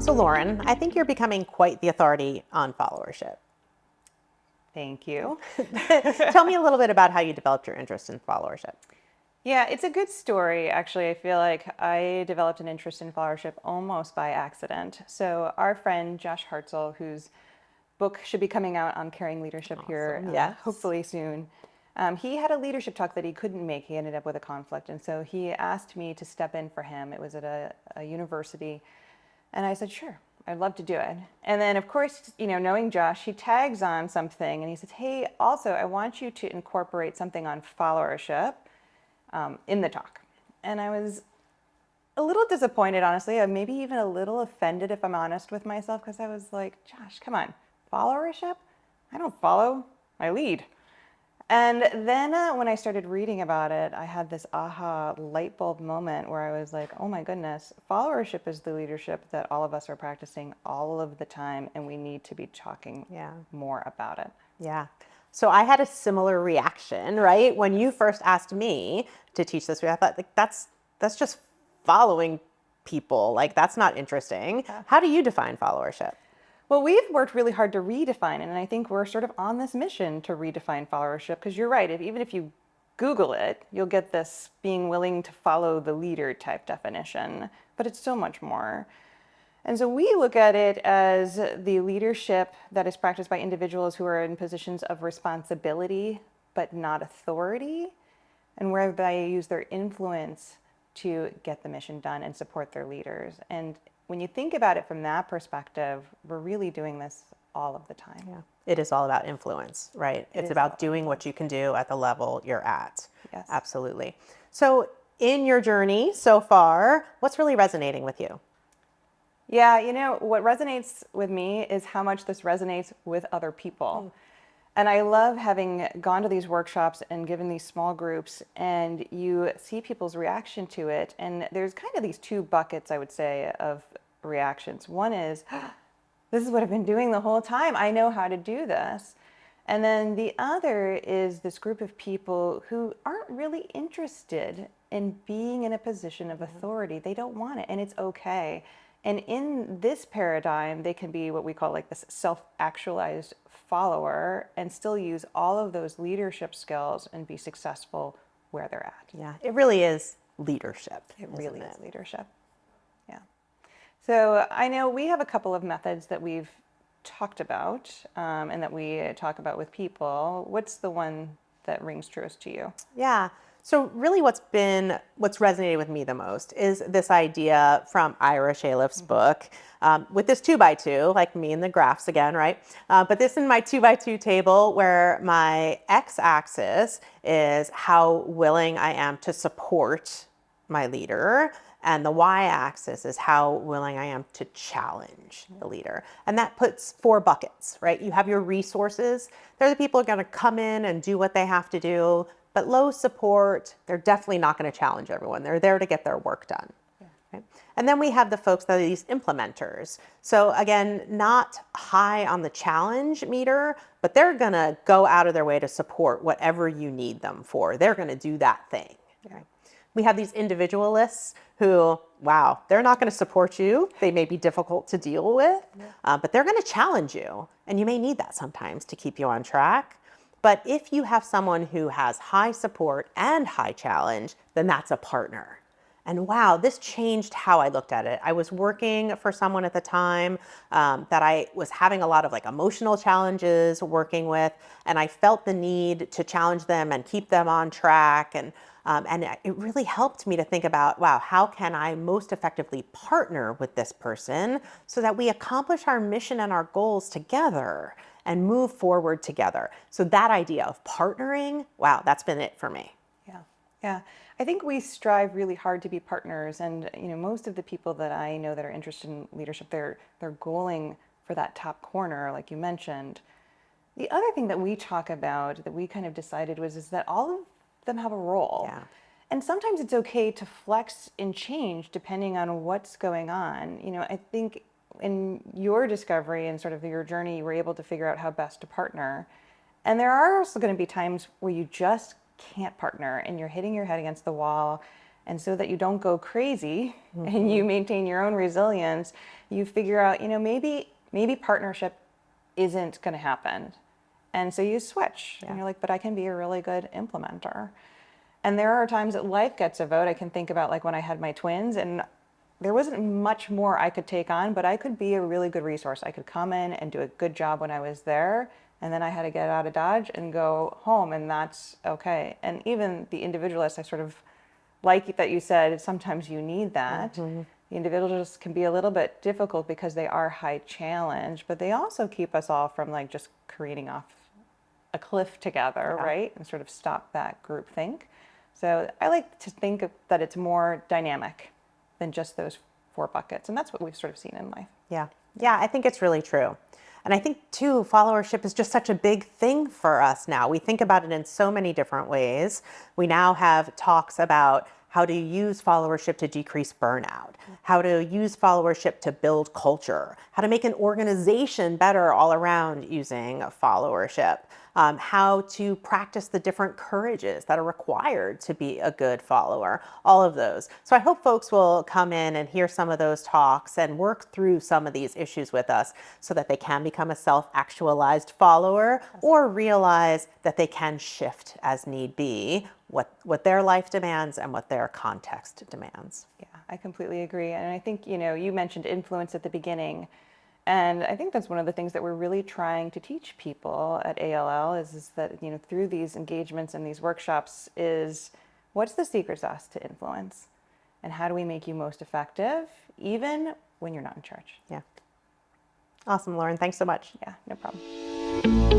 So Lauren, I think you're becoming quite the authority on followership. Thank you. Tell me a little bit about how you developed your interest in followership. Yeah, it's a good story, actually. I feel like I developed an interest in followership almost by accident. So our friend Josh Hartzell, whose book should be coming out on caring leadership here Awesome, yes. hopefully soon, he had a leadership talk that he couldn't make. He ended up with a conflict. And so he asked me to step in for him. It was at a university. And I said, sure, I'd love to do it. And then, of course, knowing Josh, he tags on something and he says, hey, also, I want you to incorporate something on followership in the talk. And I was a little disappointed, honestly, maybe even a little offended, if I'm honest with myself, because I was like, Josh, come on, followership? I don't follow, I lead. And then when I started reading about it, I had this aha light bulb moment where I was like, oh my goodness, followership is the leadership that all of us are practicing all of the time, and we need to be talking more about it. Yeah. So I had a similar reaction, right? When you first asked me to teach this, I thought, like, that's just following people. Like, that's not interesting. Yeah. How do you define followership? Well, we've worked really hard to redefine it, and I think we're sort of on this mission to redefine followership, because you're right, even if you Google it, you'll get this being willing to follow the leader type definition, but it's so much more. And so we look at it as the leadership that is practiced by individuals who are in positions of responsibility, but not authority, and where they use their influence to get the mission done and support their leaders. And when you think about it from that perspective, we're really doing this all of the time. Yeah. It is all about influence, right? It's about doing what you can do at the level you're at. Yes. Absolutely. So in your journey so far, what's really resonating with you? Yeah, what resonates with me is how much this resonates with other people. And I love having gone to these workshops and given these small groups, and you see people's reaction to it. And there's kind of these two buckets, I would say, of reactions. One is, this is what I've been doing the whole time. I know how to do this. And then the other is this group of people who aren't really interested in being in a position of authority. They don't want it, and it's okay. And in this paradigm, they can be what we call like this self-actualized follower and still use all of those leadership skills and be successful where they're at. Yeah, it really is leadership. It really is leadership. Yeah. So I know we have a couple of methods that we've talked about and that we talk about with people. What's the one that rings truest to you? Yeah. So really what's resonated with me the most is this idea from Ira Shaliff's book with this 2x2, like me and the graphs again, right? But this in my 2x2 table where my x-axis is how willing I am to support my leader, and the y-axis is how willing I am to challenge the leader. And that puts 4 buckets, right? You have your resources. They're the people who are going to come in and do what they have to do. But low support, they're definitely not going to challenge everyone. They're there to get their work done. Yeah. Right? And then we have the folks that are these implementers. So again, not high on the challenge meter, but they're going to go out of their way to support whatever you need them for. They're going to do that thing. Right? We have these individualists who, wow, they're not going to support you. They may be difficult to deal with, but they're going to challenge you. And you may need that sometimes to keep you on track. But if you have someone who has high support and high challenge, then that's a partner. And wow, this changed how I looked at it. I was working for someone at the time that I was having a lot of like emotional challenges working with, and I felt the need to challenge them and keep them on track. And it really helped me to think about, wow, how can I most effectively partner with this person so that we accomplish our mission and our goals together and move forward together. So that idea of partnering, wow, that's been it for me. Yeah. I think we strive really hard to be partners, and most of the people that I know that are interested in leadership, they're goaling for that top corner, like you mentioned. The other thing that we talk about that we kind of decided is that all of them have a role. Yeah. And sometimes it's okay to flex and change depending on what's going on. I think in your discovery and sort of your journey, you were able to figure out how best to partner. And there are also going to be times where you just can't partner and you're hitting your head against the wall. And so that you don't go crazy and you maintain your own resilience, you figure out, maybe partnership isn't going to happen. And so you switch and you're like, but I can be a really good implementer. And there are times that life gets a vote. I can think about like when I had my twins, and there wasn't much more I could take on, but I could be a really good resource. I could come in and do a good job when I was there, and then I had to get out of Dodge and go home, and that's okay. And even the individualist, I sort of like that you said, sometimes you need that. The individualists can be a little bit difficult because they are high challenge, but they also keep us all from like just careening off a cliff together, right? And sort of stop that group think. So I like to think that it's more dynamic than just those 4 buckets. And that's what we've sort of seen in life. Yeah. Yeah, I think it's really true. And I think too, followership is just such a big thing for us now. We think about it in so many different ways. We now have talks about how to use followership to decrease burnout, how to use followership to build culture, how to make an organization better all around using followership, how to practice the different courages that are required to be a good follower, all of those. So I hope folks will come in and hear some of those talks and work through some of these issues with us so that they can become a self-actualized follower or realize that they can shift as need be what their life demands and what their context demands. Yeah, I completely agree. And I think, you mentioned influence at the beginning. And I think that's one of the things that we're really trying to teach people at ALL is that, through these engagements and these workshops is what's the secret sauce to influence? And how do we make you most effective, even when you're not in charge? Yeah. Awesome, Lauren. Thanks so much. Yeah, no problem.